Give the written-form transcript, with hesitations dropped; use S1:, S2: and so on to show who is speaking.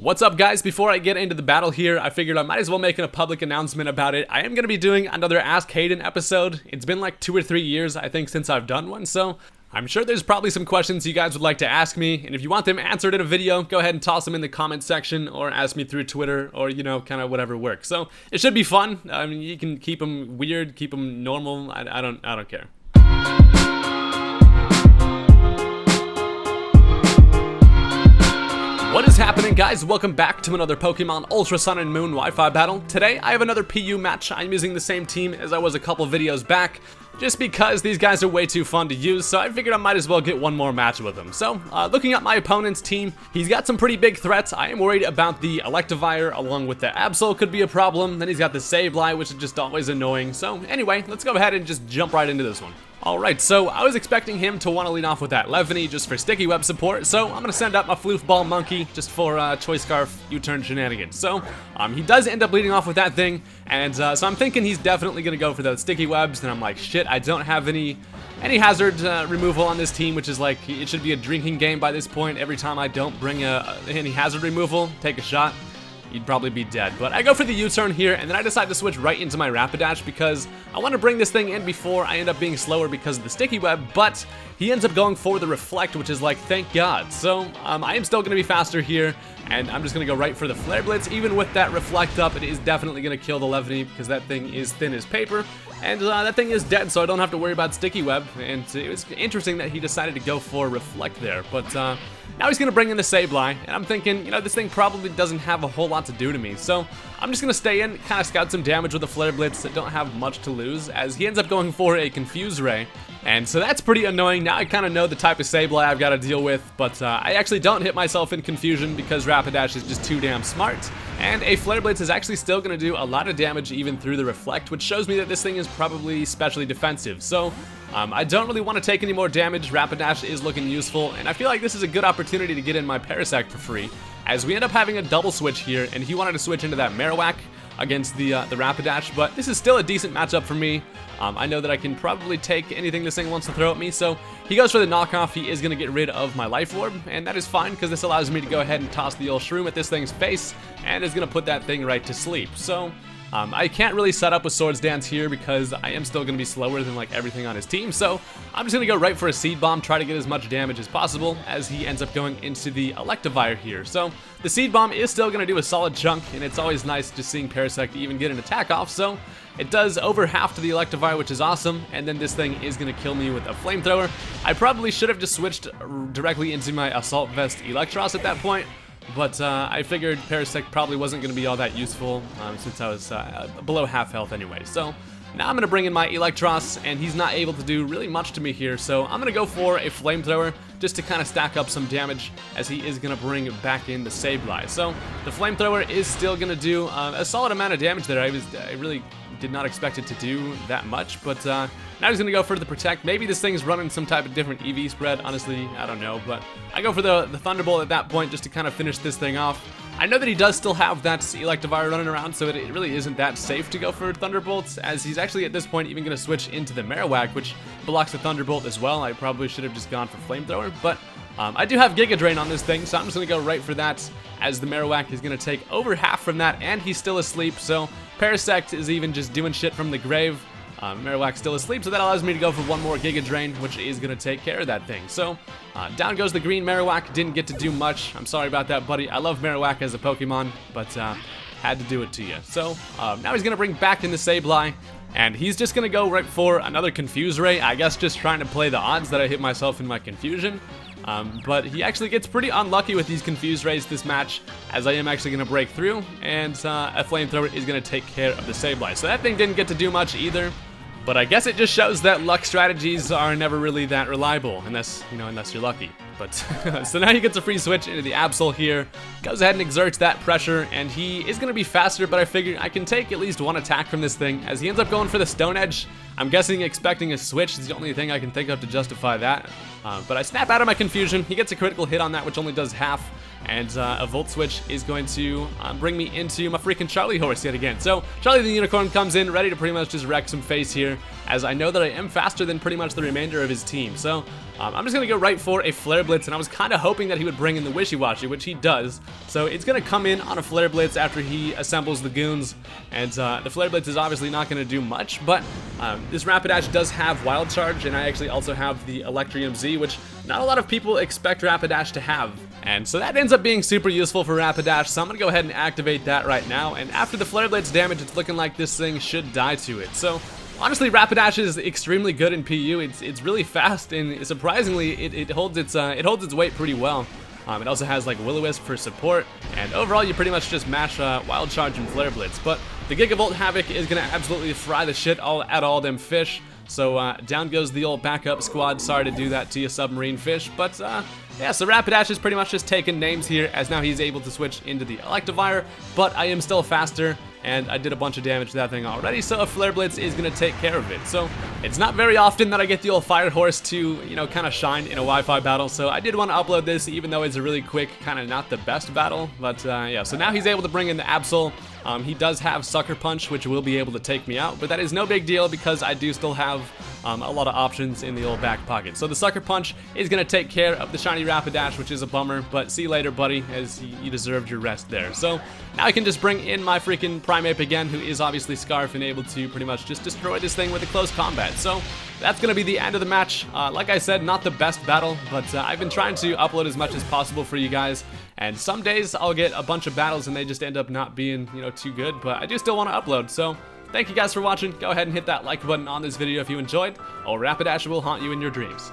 S1: What's up, guys? Before I get into the battle here, I figured I might as well make a public announcement about it. I am going to be doing another Ask Haydunn episode. It's been like 2 or 3 years, I think, since I've done one, so I'm sure there's probably some questions you guys would like to ask me, and if you want them answered in a video, go ahead and toss them in the comment section, or ask me through Twitter, or, you know, kind of whatever works. So, it should be fun. I mean, you can keep them weird, keep them normal, I don't care. What is happening, guys? Welcome back to another Pokemon Ultra Sun and Moon Wi-Fi battle. Today, I have another PU match. I'm using the same team as I was a couple videos back, just because these guys are way too fun to use, so I figured I might as well get one more match with them. So, looking at my opponent's team, he's got some pretty big threats. I am worried about the Electivire, along with the Absol could be a problem. Then he's got the Sableye, which is just always annoying. So, anyway, let's go ahead and just jump right into this one. Alright, so I was expecting him to want to lead off with that Levany just for sticky web support, so I'm going to send out my Floof Ball Monkey just for Choice Scarf U-turn shenanigans. So, he does end up leading off with that thing, and so I'm thinking he's definitely going to go for those sticky webs, and I'm like, shit, I don't have any hazard removal on this team, which is like, it should be a drinking game by this point. Every time I don't bring any hazard removal, take a shot, you'd probably be dead. But I go for the U-turn here, and then I decide to switch right into my Rapidash because I want to bring this thing in before I end up being slower because of the sticky web, but he ends up going for the Reflect, which is like, thank God. So, I am still going to be faster here, and I'm just going to go right for the Flare Blitz. Even with that Reflect up, it is definitely going to kill the Levany because that thing is thin as paper, and that thing is dead, so I don't have to worry about sticky web, and it was interesting that he decided to go for Reflect there, but now he's going to bring in the Sableye, and I'm thinking, you know, this thing probably doesn't have a whole lot to do to me, so I'm just going to stay in, kind of scout some damage with the Flare Blitz that don't have much to lose, as he ends up going for a Confuse Ray, and so that's pretty annoying. Now I kind of know the type of Sableye I've got to deal with, but I actually don't hit myself in confusion because Rapidash is just too damn smart, and a Flare Blitz is actually still going to do a lot of damage even through the Reflect, which shows me that this thing is probably specially defensive, so I don't really want to take any more damage. Rapidash is looking useful, and I feel like this is a good opportunity to get in my Parasect for free, as we end up having a double switch here, and he wanted to switch into that Marowak against the Rapidash, but this is still a decent matchup for me. I know that I can probably take anything this thing wants to throw at me, so he goes for the knockoff. He is going to get rid of my Life Orb, and that is fine, because this allows me to go ahead and toss the old Shroom at this thing's face, and is going to put that thing right to sleep. So I can't really set up with Swords Dance here because I am still going to be slower than like everything on his team, so I'm just going to go right for a Seed Bomb, try to get as much damage as possible, as he ends up going into the Electivire here. So the Seed Bomb is still going to do a solid chunk, and it's always nice just seeing Parasect even get an attack off, so it does over half to the Electivire, which is awesome, and then this thing is going to kill me with a Flamethrower. I probably should have just switched directly into my Assault Vest Electros at that point, but I figured Parasect probably wasn't going to be all that useful since I was below half health anyway. So now I'm going to bring in my Electros, and he's not able to do really much to me here, so I'm going to go for a Flamethrower just to kind of stack up some damage, as he is going to bring back in the Sableye. So the Flamethrower is still going to do a solid amount of damage there. I really did not expect it to do that much, but now he's going to go for the Protect. Maybe this thing's running some type of different EV spread, honestly, I don't know, but I go for the Thunderbolt at that point just to kind of finish this thing off. I know that he does still have that Electivire running around, so it really isn't that safe to go for Thunderbolts, as he's actually at this point even going to switch into the Marowak, which blocks the Thunderbolt as well. I probably should have just gone for Flamethrower, but I do have Giga Drain on this thing, so I'm just going to go right for that, as the Marowak is going to take over half from that, and he's still asleep, so Parasect is even just doing shit from the grave. Marowak's still asleep, so that allows me to go for one more Giga Drain, which is going to take care of that thing. So, down goes the green Marowak. Didn't get to do much. I'm sorry about that, buddy. I love Marowak as a Pokemon, but had to do it to you. So, now he's going to bring back in the Sableye, and he's just going to go right for another Confuse Ray. I guess just trying to play the odds that I hit myself in my confusion. But he actually gets pretty unlucky with these Confuse Rays this match, as I am actually going to break through, and a Flamethrower is going to take care of the Sableye. So that thing didn't get to do much either, but I guess it just shows that luck strategies are never really that reliable, unless you're lucky. But so now he gets a free switch into the Absol here, goes ahead and exerts that pressure, and he is going to be faster, but I figure I can take at least one attack from this thing, as he ends up going for the Stone Edge. I'm guessing expecting a switch is the only thing I can think of to justify that. But I snap out of my confusion. He gets a critical hit on that, which only does half. And a Volt Switch is going to bring me into my freaking Charlie horse yet again. So Charlie the Unicorn comes in, ready to pretty much just wreck some face here, as I know that I am faster than pretty much the remainder of his team. So I'm just going to go right for a Flare Blitz, and I was kind of hoping that he would bring in the Wishy-Washy, which he does. So it's going to come in on a Flare Blitz after he assembles the goons, and the Flare Blitz is obviously not going to do much, but this Rapidash does have Wild Charge, and I actually also have the Electrium Z, which not a lot of people expect Rapidash to have. And so that ends up being super useful for Rapidash, so I'm going to go ahead and activate that right now, and after the Flare Blitz damage, it's looking like this thing should die to it. So honestly, Rapidash is extremely good in PU. It's really fast, and surprisingly, it holds its weight pretty well. It also has like Will-O-Wisp for support, and overall you pretty much just mash Wild Charge and Flare Blitz. But the Gigavolt Havoc is gonna absolutely fry the shit out of all them fish. So down goes the old backup squad. Sorry to do that to you, Submarine Fish, but yeah, so Rapidash is pretty much just taking names here, as now he's able to switch into the Electivire, but I am still faster, and I did a bunch of damage to that thing already, so a Flare Blitz is going to take care of it. So it's not very often that I get the old Fire Horse to, you know, kind of shine in a Wi-Fi battle, so I did want to upload this, even though it's a really quick, kind of not the best battle, but yeah, so now he's able to bring in the Absol. He does have Sucker Punch, which will be able to take me out, but that is no big deal because I do still have a lot of options in the old back pocket. So the Sucker Punch is going to take care of the shiny Rapidash, which is a bummer, but see you later, buddy, as you deserved your rest there. So now I can just bring in my freaking Primeape again, who is obviously Scarf and able to pretty much just destroy this thing with a close combat. So that's going to be the end of the match. Like I said, not the best battle, but I've been trying to upload as much as possible for you guys. And some days I'll get a bunch of battles and they just end up not being, you know, too good, but I do still want to upload. So thank you guys for watching. Go ahead and hit that like button on this video if you enjoyed, or Rapidash will haunt you in your dreams.